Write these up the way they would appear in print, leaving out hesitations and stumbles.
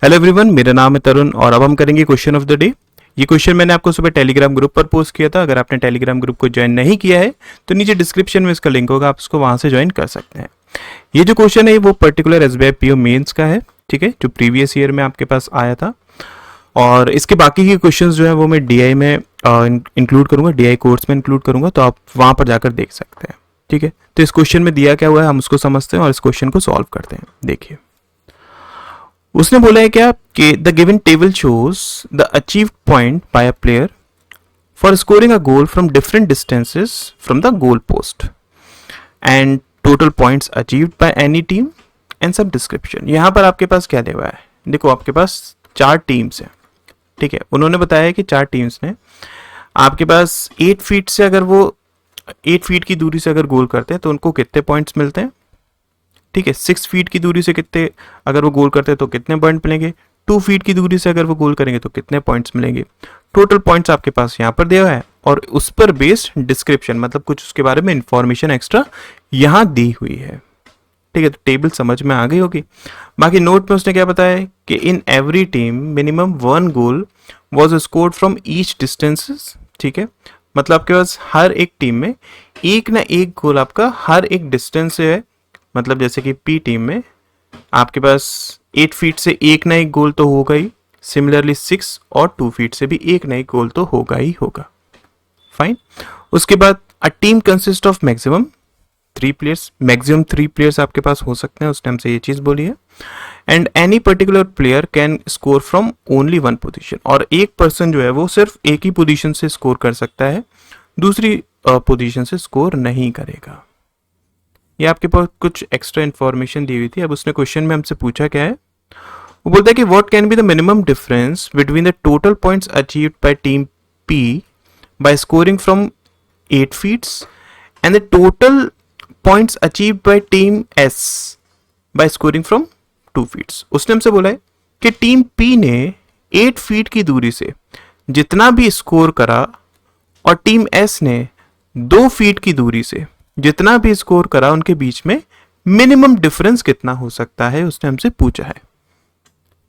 Hello everyone, मेरा नाम है तरुण और अब हम करेंगे क्वेश्चन ऑफ द डे। ये क्वेश्चन मैंने आपको सुबह टेलीग्राम ग्रुप पर पोस्ट किया था। अगर आपने टेलीग्राम ग्रुप को ज्वाइन नहीं किया है तो नीचे डिस्क्रिप्शन में इसका लिंक होगा, आप उसको वहां से ज्वाइन कर सकते हैं। ये जो क्वेश्चन है वो पर्टिकुलर एसबीआई पीओ मेंस का है, ठीक है, जो प्रीवियस ईयर में आपके पास आया था। और इसके बाकी के क्वेश्चन जो है वो मैं डीआई में इंक्लूड करूंगा, डीआई कोर्स में इंक्लूड करूंगा, तो आप वहां पर जाकर देख सकते हैं, ठीक है। तो इस क्वेश्चन में दिया क्या हुआ है हम उसको समझते हैं और इस क्वेश्चन को सॉल्व करते हैं। देखिए उसने बोला है क्या कि the given table shows the achieved point by a player for scoring a goal from different distances from the goal post and total points achieved by any team and सब डिस्क्रिप्शन। यहां पर आपके पास क्या दिया हुआ है, देखो आपके पास 4 टीम्स हैं, ठीक है। उन्होंने बताया है कि 4 टीम्स ने आपके पास 8 फीट से अगर वो 8 फीट की दूरी से अगर गोल करते हैं तो उनको कितने पॉइंट्स मिलते हैं, ठीक है। 6 फीट की दूरी से कितने अगर वो गोल करते हैं तो कितने पॉइंट मिलेंगे, 2 फीट की दूरी से अगर वो गोल करेंगे तो कितने पॉइंट्स मिलेंगे। टोटल पॉइंट्स आपके पास यहाँ पर दिया हुआ है और उस पर बेस्ड डिस्क्रिप्शन, मतलब कुछ उसके बारे में इंफॉर्मेशन एक्स्ट्रा यहाँ दी हुई है, ठीक है। तो टेबल समझ में आ गई होगी। बाकी नोट में उसने क्या बताया कि in every team minimum 1 goal was scored from each distances, ठीक है। मतलब आपके पास हर एक टीम में एक ना एक गोल आपका हर एक डिस्टेंस से है। मतलब जैसे कि पी टीम में आपके पास 8 फीट से एक ना एक गोल तो होगा ही, सिमिलरली 6 और 2 फीट से भी एक ना एक गोल तो होगा ही होगा। फाइन। उसके बाद a team consist of maximum 3 players, maximum 3 players आपके पास हो सकते हैं, उस टाइम से ये चीज बोली है। And any particular player can score from only 1 position, और एक पर्सन जो है वो सिर्फ एक ही पोजीशन से स्कोर कर सकता है, दूसरी पोजीशन से स्कोर नहीं करेगा। ये आपके पास कुछ एक्स्ट्रा इन्फॉर्मेशन दी हुई थी। अब उसने क्वेश्चन में हमसे पूछा क्या है, वो बोलता है कि what can be the minimum difference between the total points achieved by team P by scoring from 8 feats and the total points achieved by team S by scoring from 2 feats. उसने हमसे बोला है कि टीम पी ने 8 feet की दूरी से जितना भी स्कोर करा और टीम एस ने 2 फीट की दूरी से जितना भी स्कोर करा, उनके बीच में मिनिमम डिफरेंस कितना हो सकता है, उसने हमसे पूछा है,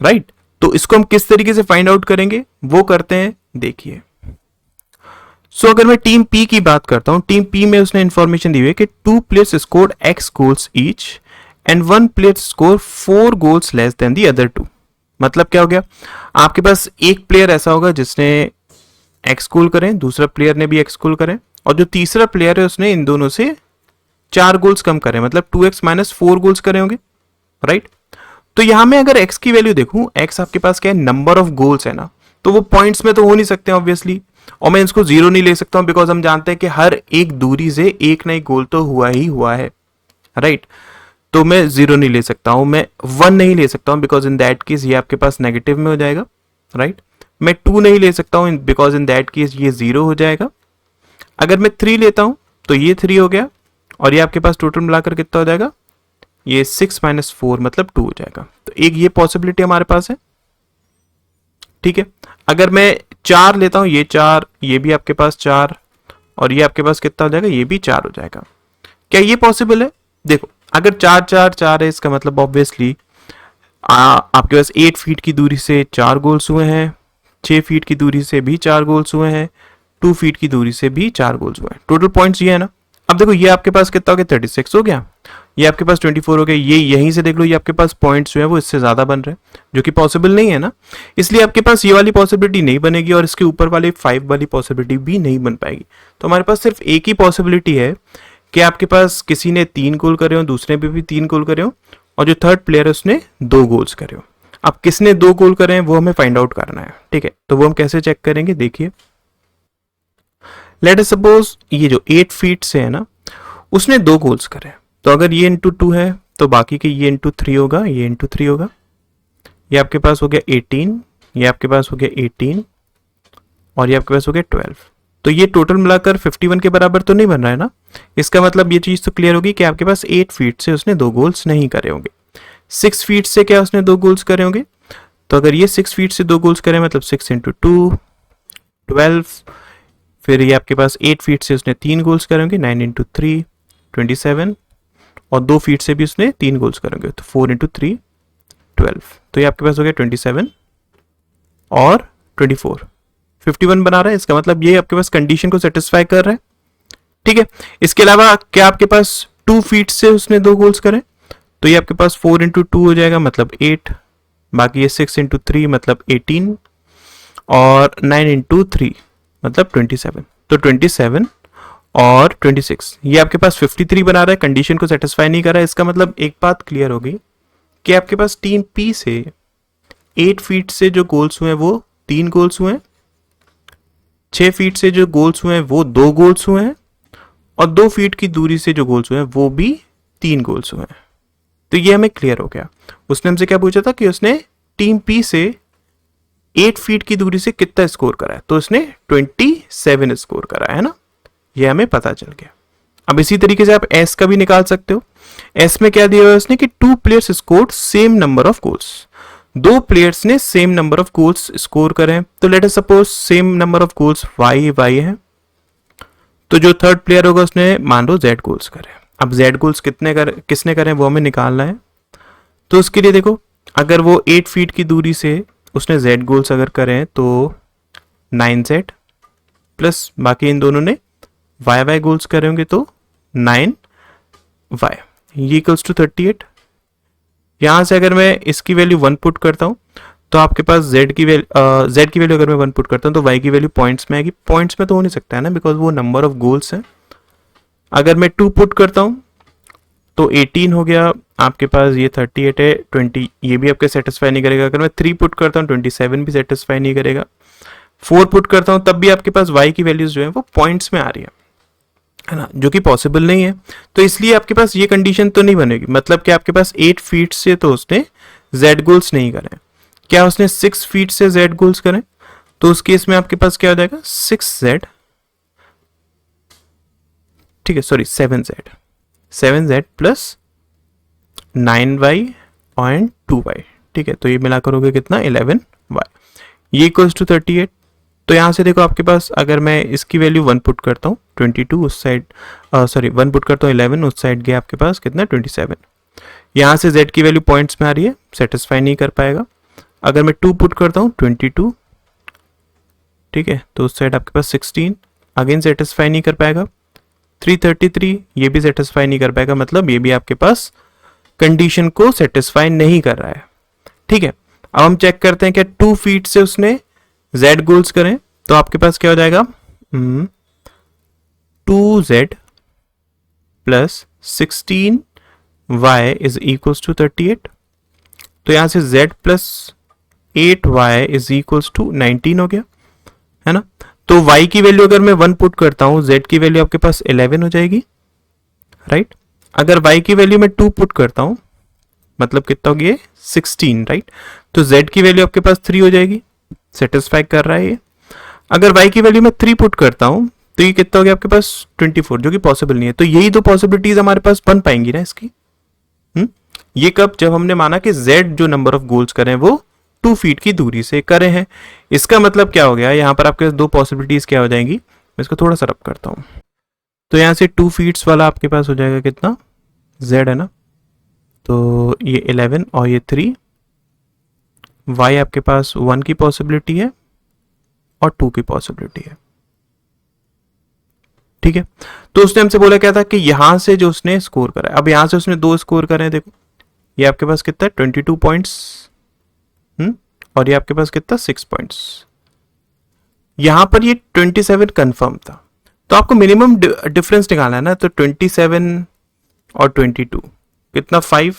राइट। तो इसको हम किस तरीके से फाइंड आउट करेंगे वो करते हैं, देखिए। सो अगर मैं टीम पी की बात करता हूं, टीम पी में उसने इंफॉर्मेशन दी हुई है कि 2 players scored x goals each and 1 player score 4 goals less than the other 2। मतलब क्या हो गया, आपके पास एक प्लेयर ऐसा होगा जिसने x गोल करें, दूसरा प्लेयर ने भी x गोल करें, और जो तीसरा प्लेयर है उसने इन दोनों से 4 गोल्स कम करे, मतलब 2x माइनस 4 गोल्स करे होंगे, राइट। तो यहां में अगर x की वैल्यू देखूं, x आपके पास क्या है, नंबर ऑफ गोल्स है ना, तो वो पॉइंट्स में तो हो नहीं सकते ऑब्वियसली, और मैं इसको 0 नहीं ले सकता हूं बिकॉज हम जानते हैं कि हर एक दूरी से एक ना एक गोल तो हुआ ही हुआ है, राइट। तो मैं 0 नहीं ले सकता हूं, मैं 1 नहीं ले सकता हूं बिकॉज इन दैट केस ये आपके पास नेगेटिव में हो जाएगा, राइट। मैं 2 नहीं ले सकता हूं बिकॉज इन दैट केस ये 0 हो जाएगा। अगर मैं 3 लेता हूं तो ये 3 हो गया, और ये आपके पास टोटल मिलाकर कितना हो जाएगा, ये 6 माइनस 4 मतलब 2 हो जाएगा। तो एक ये पॉसिबिलिटी हमारे पास है, ठीक है। अगर मैं 4 लेता हूं, ये 4, ये भी आपके पास 4, और ये आपके पास कितना हो जाएगा, ये भी 4 हो जाएगा। क्या ये पॉसिबल है? देखो अगर 4 4 4 है, इसका मतलब ऑब्वियसली आपके पास 8 फीट की दूरी से 4 गोल्स हुए हैं, 6 फीट की दूरी से भी 4 गोल्स हुए हैं, 2 फीट की दूरी से भी 4 गोल्स हुए हैं। टोटल पॉइंट्स ये है ना। अब देखो ये आपके पास कितना हो गया, 36 हो गया, ये आपके पास 24 हो गया, ये यहीं से देख लो, ये आपके पास पॉइंट्स जो है वो इससे ज्यादा बन रहे हैं, जो कि पॉसिबल नहीं है ना। इसलिए आपके पास ये वाली पॉसिबिलिटी नहीं बनेगी और इसके ऊपर वाले 5 वाली पॉसिबिलिटी भी नहीं बन पाएगी। तो हमारे पास सिर्फ एक ही पॉसिबिलिटी है कि आपके पास किसी ने 3 गोल करे हो, दूसरे पे भी 3 गोल करे हो, और जो थर्ड प्लेयर है उसने 2 गोल्स करे हो। अब किसने 2 गोल करे हैं वो हमें फाइंड आउट करना है, ठीक है। तो वो हम कैसे चेक करेंगे, देखिए। लेट अस सपोज ये जो 8 फीट से है ना, उसने 2 गोल्स करे, तो अगर ये इंटू 2 है तो बाकी के ये इंटू 3 होगा, ये इंटू 3 होगा, ये आपके पास हो गया 18, ये आपके पास हो गया 18, और ये आपके पास हो गया 12। तो ये टोटल मिलाकर 51 के बराबर तो नहीं बन रहा है ना। इसका मतलब ये चीज तो क्लियर होगी कि आपके पास 8 फीट से उसने 2 गोल्स नहीं करे होंगे। 6 फीट से क्या उसने 2 गोल्स करे होंगे, तो अगर ये 6 फीट से 2 गोल्स करें मतलब 6 इंटू 2 12, फिर ये आपके पास 8 फीट से उसने 3 गोल्स करेंगे, 9 इंटू 3 27, और 2 फीट से भी उसने 3 गोल्स करेंगे, तो 4 इंटू 3 12, तो ये आपके पास हो गया 27 और 24, 51 बना रहा है। इसका मतलब ये आपके पास कंडीशन को सेटिस्फाई कर रहा है। ठीक है, इसके अलावा क्या आपके पास 2 फीट से उसने 2 गोल्स करे, तो ये आपके पास 4 इंटू 2 हो जाएगा मतलब 8, बाकी ये 6 इंटू 3 मतलब 18 और 9 इंटू 3 मतलब 27, तो 27 और 26 ये आपके पास 53 बना रहा है, कंडीशन को सेटिस्फाई नहीं कर रहा है। इसका मतलब एक बात क्लियर हो गई कि आपके पास टीम पी से 8 फीट से जो गोल्स हुए हैं वो 3 गोल्स हुए हैं, 6 फीट से जो गोल्स हुए हैं वो 2 गोल्स हुए हैं, और 2 फीट की दूरी से जो गोल्स हुए हैं वो भी 3 गोल्स हुए हैं। तो ये हमें क्लियर हो गया। उसने हमसे क्या पूछा था कि उसने टीम पी से 8 फीट की दूरी से कितना स्कोर करा है, तो उसने 27 स्कोर करा है ना, ये हमें पता चल गया। अब इसी तरीके से आप एस का भी निकाल सकते हो। एस में क्या दिया हुआ है उसने कि 2 players scored same number of goals, 2 players ने same number of goals score करे, तो let us suppose same number of goals Y है, तो जो थर्ड प्लेयर होगा उसने मान लो जेड गोल्स करे। अब जेड गोल्स किसने करे वो हमें निकालना है। तो उसके लिए देखो, अगर वो 8 फीट की दूरी से उसने जेड गोल्स अगर करें तो 9z प्लस बाकी इन दोनों ने वाई गोल्स करे होंगे तो 9y, ये इक्वल्स टू 38। यहां से अगर मैं इसकी वैल्यू 1 पुट करता हूं तो आपके पास z की वैल्यू अगर मैं 1 पुट करता हूं तो y की वैल्यू पॉइंट्स में आएगी। पॉइंट्स में तो हो नहीं सकता है ना, बिकॉज वो नंबर ऑफ गोल्स है। अगर मैं 2 पुट करता हूं तो 18 हो गया आपके पास, ये 38 है, 20 ये भी आपके सेटिस्फाई नहीं करेगा। अगर मैं 3 पुट करता हूँ 27 भी सेटिस्फाई नहीं करेगा। 4 पुट करता हूँ तब भी आपके पास y की वैल्यूज जो है वो पॉइंट्स में आ रही है ना, जो कि पॉसिबल नहीं है। तो इसलिए आपके पास ये कंडीशन तो नहीं बनेगी, मतलब कि आपके पास 8 फीट से तो उसने z गोल्स नहीं करे, क्या उसने 6 फीट से z गोल्स करें, तो उस केस में आपके पास क्या हो जाएगा 6z, ठीक है sorry 7z plus 9y and 2y, ठीक है, तो ये मिला करोगे कितना 11y, ये इक्वल्स टू 38। तो यहां से देखो आपके पास अगर मैं इसकी वैल्यू 1 पुट करता हूँ 22 उस साइड, सॉरी 1 पुट करता हूँ 11 उस साइड गया आपके पास कितना 27। यहां से z की वैल्यू पॉइंट्स में आ रही है, सेटिस्फाई नहीं कर पाएगा। अगर मैं 2 पुट करता हूँ 22, ठीक है, तो उस साइड आपके पास 16, अगेन सेटिस्फाई नहीं कर पाएगा। 333 ये भी सेटिस्फाई नहीं कर पाएगा, मतलब ये भी आपके पास कंडीशन को सेटिस्फाई नहीं कर रहा है। ठीक है, अब हम चेक करते हैं क्या 2 फीट से उसने z गोल्स करें, तो आपके पास क्या हो जाएगा 2z plus 16y is equals to 38। तो यहां से z plus 8y is equals to 19 हो गया, है ना। तो y की वैल्यू अगर मैं 1 पुट करता हूं z की वैल्यू आपके पास 11 हो जाएगी, राइट। अगर y की वैल्यू मैं 2 पुट करता हूं मतलब कितना हो गया 16, राइट। तो z की वैल्यू आपके पास 3 हो जाएगी, सेटिस्फाई कर रहा है ये। अगर y की वैल्यू मैं 3 पुट करता हूं तो ये कितना हो गया आपके पास 24, जो कि पॉसिबल नहीं है। तो यही दो पॉसिबिलिटीज हमारे पास बन पाएंगी ना इसकी। ये कब, जब हमने माना कि z जो नंबर ऑफ गोल्स करें वो 2 फीट की दूरी से करे हैं। इसका मतलब क्या हो गया, यहाँ पर आपके पास दो पॉसिबिलिटीज क्या हो जाएंगी, मैं इसको थोड़ा सा रब करता हूं। तो यहाँ से 2 फीट्स वाला आपके पास हो जाएगा कितना z, है ना, तो ये 11 और ये 3, y आपके पास 1 की पॉसिबिलिटी है और 2 की पॉसिबिलिटी है। ठीक है, तो उसने हमसे बोला क्या था कि यहां से जो उसने स्कोर करा है, अब यहां से उसने 2 स्कोर करे हैं, देखो ये आपके पास कितना 22 पॉइंट्स, और ये आपके पास कितना 6 पॉइंट्स। यहां पर ये 27 कंफर्म था, तो आपको मिनिमम डिफरेंस निकालना है ना। तो 27 और 22 कितना 5,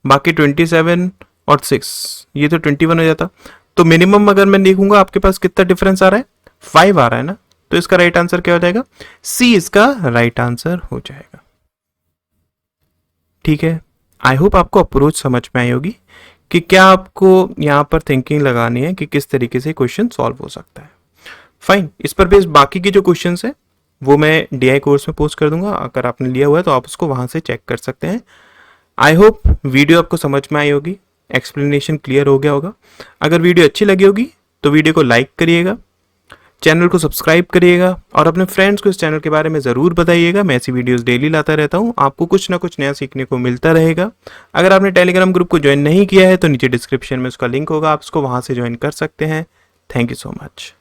बाकी 27 और 6 ये तो 21 हो जाता। तो मिनिमम अगर मैं देखूंगा आपके पास कितना डिफरेंस आ रहा है 5 आ रहा है ना, तो इसका राइट आंसर क्या हो जाएगा, सी इसका राइट आंसर हो जाएगा। ठीक है, आई होप आपको अप्रोच समझ में आई होगी कि क्या आपको यहाँ पर थिंकिंग लगानी है कि किस तरीके से क्वेश्चन सॉल्व हो सकता है। फाइन, इस पर बेस्ड बाकी की जो क्वेश्चंस है वो मैं DI कोर्स में पोस्ट कर दूंगा, अगर आपने लिया हुआ है तो आप उसको वहां से चेक कर सकते हैं। आई होप वीडियो आपको समझ में आई होगी, एक्सप्लेनेशन क्लियर हो गया होगा। अगर वीडियो अच्छी लगी होगी तो वीडियो को लाइक करिएगा, चैनल को सब्सक्राइब करिएगा और अपने फ्रेंड्स को इस चैनल के बारे में ज़रूर बताइएगा। मैं ऐसी वीडियोस डेली लाता रहता हूँ, आपको कुछ ना कुछ नया सीखने को मिलता रहेगा। अगर आपने टेलीग्राम ग्रुप को ज्वाइन नहीं किया है तो नीचे डिस्क्रिप्शन में उसका लिंक होगा, आप उसको वहाँ से ज्वाइन कर सकते हैं। Thank you so much.